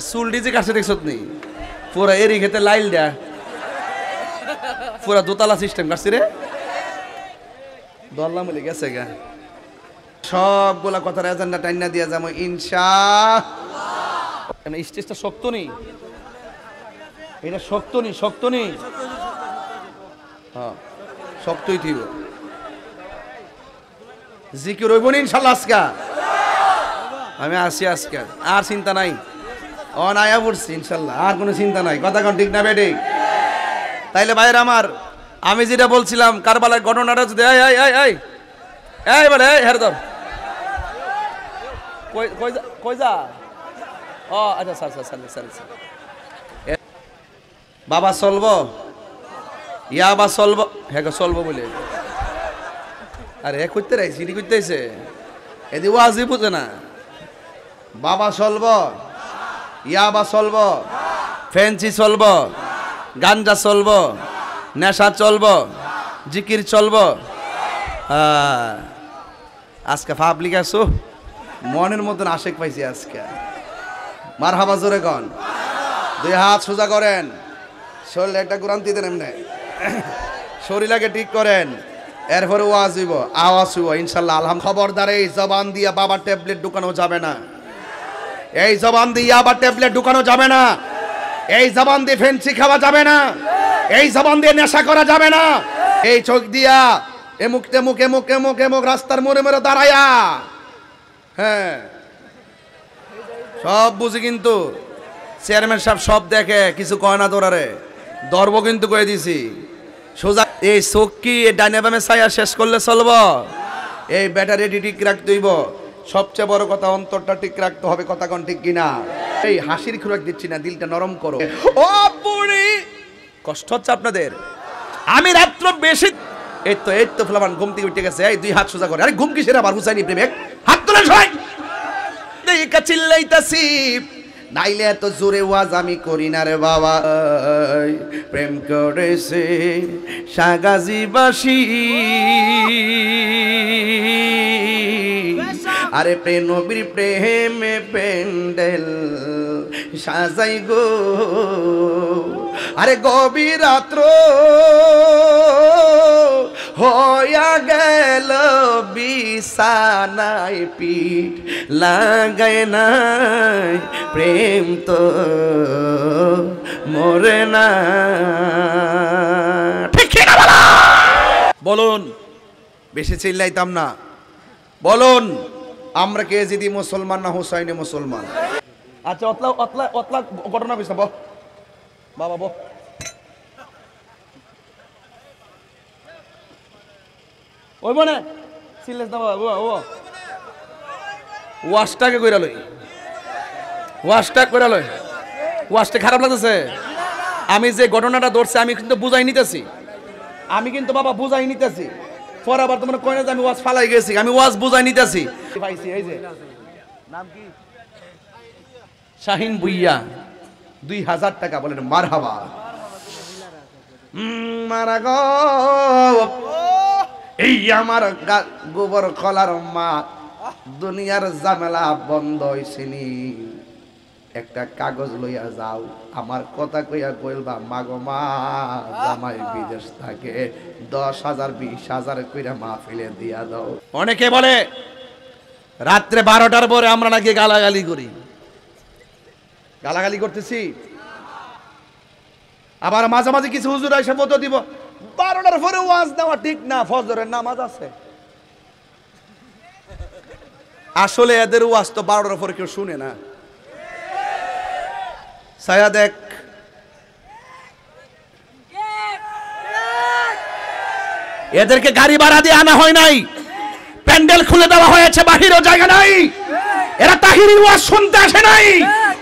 চুল ডিজে কাছে দেখছত নি পুরা এরি খেতে লাইল দেয়া পুরা দোতলা সিস্টেম কাটছি রে দল্লা মিলে গেছে গা সবগুলা কথার এজেন্ডা টাইনা দিয়া যাবো ইনশাআল্লাহ। স্টেজটা শক্ত নেই, এটা শক্ত নেই, শক্ত নেই, হ্যাঁ শক্তই থিব জিকির হইব নি ইনশাআল্লাহ। আজকা আমি আসি, আজকে আর চিন্তা নাই, অনায়া পড়ছি ইনশাল্লাহ, আর কোনো চিন্তা নাই। কথা কোন ঠিক না বেটি? তাইলে ভাইয়ের আমার, আমি যেটা বলছিলাম কারবালার ঘটনাটা যদি হেরদর কই যা ও আচ্ছা স্যার বাবা চলব ইয়া বা চলব হ্যাঁ চলব বলে আরে হে করতে রাইছি এটি করতে আইছে এদি ওয়াজি বুঝে না। বাবা চলব, ইয়াবা চলব, ফেন্সি চলব, গাঞ্জা চলব, নেশা চলব, জিকির চলব। আজকে পাবলিক আছো মনের মতন আশেক পাইছি আজকে। মারহাবা জোরে কন, দুই হাত সোজা করেন, শরীরে একটা গুরান্তি দেন, এমনি শরীরটাকে ঠিক করেন, এরপরে ওয়াজ হইব, আওয়াজ হইব ইনশাল্লাহ। আলহাম খবরদার এই জবান দিয়া বাবার ট্যাবলেট ঢুকানো যাবে না, এই জবান দিয়ে আবার ট্যাবলেট ঢুকানো যাবে না, এই জবান দিয়ে ফেন্সি খাওয়া যাবে না, এই জবান দিয়ে নেশা করা যাবে না, এই চোখ দিয়া এমুক তেমুক এমুক এমুক এমুক রাস্তার মোড়ে মোড়ে দাঁড়ায়া, হ্যাঁ সব বুঝি কিন্তু চেয়ারম্যান সাহেব সব দেখে, কিছু কয় না তোরারে ধরবো কিন্তু কয়ে দিছি সোজা। এই চোখ কি ডাইনে বামে ছায়া শেষ করলে চলব? এই ব্যাটারি ঠিক রাখতে হইব। সবচেয়ে বড় কথা অন্তরটা ঠিক রাখতে হবে। কথা কোন ঠিক কিনা? এই হাসির খুরাক দিচ্ছি না, দিলটা নরম করো। ও বুড়ি কষ্ট হচ্ছে আপনাদের? আমি রাত্র বেশি এই তো ফলামান ঘুম থেকে উঠে গেছে, এই দুই হাত সোজা করে। আরে ঘুম কিসের আবার হুসাইনি প্রেমিক, হাত তোলেন সবাই। দেখা চিল্লাইতাছি নাইলে এত জোরে ওয়াজ আমি করি না রে বাবা। প্রেম করেছে সাগাজিবাসী, আরে নবীর প্রেমে প্যান্ডেল সাজাই গো, আরে গভীর রাত্র হইয়া গেল বিছানায় পিঠ লাগায় নাই, প্রেম তো মরে না। ঠিক না বলুন? বেশি চিল্লাইতাম না, বলুন আমরা কে যদি মুসলমান না হুসাইনে মুসলমান? আচ্ছা অতলা অতলা অতলা ঘটনা কইছ বাবা বো ওই বনে চিল্লাস না বাবা ও ওয়াশটাকে কইরা লই, ওয়াশটা কইরা লই। ওয়াশটা খারাপ লাগতেছে? আমি যে ঘটনাটা ধরছি আমি কিন্তু বুঝাই নিতেছি, আমি কিন্তু বাবা বুঝাই নিতেছি। পরে আবার তোমরা কয় না যে আমি ওয়াজ ফালাই গেছি, আমি ওয়াজ বুঝাই নিতেছি। পাইছি এই যে নাম কি শাহিন ভুইয়া, 2000 টাকা বলেন মারহাবা। মারা গো এই আমার গোবর খলার মা, দুনিয়ার ঝামেলা বন্ধ হইছিনি, একটা কাগজ লইয়া যাও, আমার কথা কইয়া কইলবা মাগো মা জামাই বিদেশ থাকে, 10,000 20,000 কইরা মাহফিলে দিয়া দাও। অনেকে বলে রাত্রে 12টার পরে আমরা নাকি গালাগালি করি, গালাগালি করতেছি। আবার মাঝে মাঝে কিছু হুজুর এসে মতো দিব 12টার পরে ওয়াজ দেওয়া ঠিক না, ফজরের নামাজ আছে। আসলে এদের ওয়াজ তো 12টার পরে কেউ শুনে না। ছায়া দেখ এদেরকে গাড়ি ভাড়া দিয়ে আনা হয় নাই, প্যান্ডেল খুলে দেওয়া হয়েছে, বাহিরও জায়গা নাই। এরা তাহিরি ওয়াজ শুনতে আসে নাই,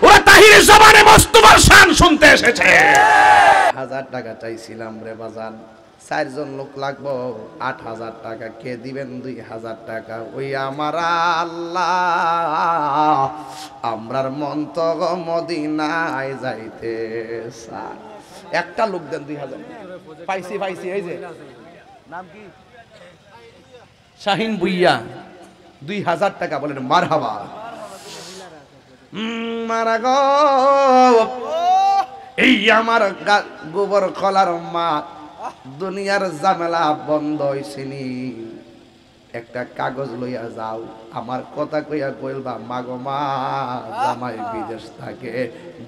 ওরা তাহিরি জবানে মোস্তফার শান শুনতে এসেছে। 1000 টাকা চাইছিলাম রে বাজান, 4 জন লোক লাগবো, 8000 টাকা কে দিবেন? 2000 টাকা। ওই আমার আল্লাহ আমরার মন তো মদিনায় যাইতে চায়, একটা লোক দেন 2000। পাইছি পাইছি, এই যে নাম কি শাহিন ভুইয়া, 2000 টাকা বলেন মারহাবা। মারা গো, এই আমার গোবর খলার মা, দুনিয়ার ঝামেলা বন্ধ হইছিনি, একটা কাগজ লইয়া যাও, আমার কথা কইয়া কইলবা মাগো মা জামাই বিদেশ থাকে,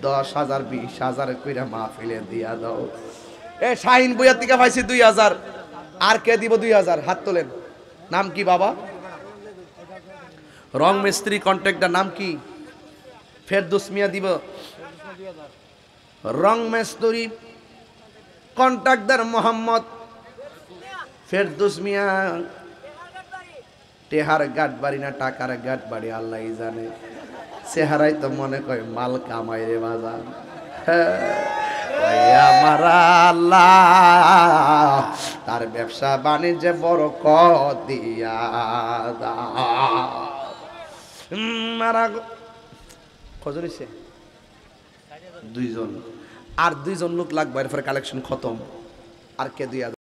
10,000 20,000 কইরা মাহফিলে দিয়া দাও। এ শাহিন বইয়া থেকে পাইছি 2,000, আর কে দিব 2,000? হাত তোলেন। নাম কি বাবা? রং মিস্ত্রি কন্ট্রাক্টর নাম কি? ফেরদৌস মিয়া দিব। রং মিস্ত্রি কন্ট্রাক্টর মোহাম্মদ ফেরদৌস মিয়া, টেহার গাট বাড়ি না টাকার গাট বাড়ি আল্লাহই জানে, চেহারাই তো মনে কয় মাল কামাই রে বাজার। আমার আল্লাহ তার ব্যবসা বাণিজ্যে বরকত দিয়া দাও। মারা কজন হইছে? 2 জন। আর 2 জন লোক লাগবে, এরপরে কালেকশন খতম। আর কে 2,000?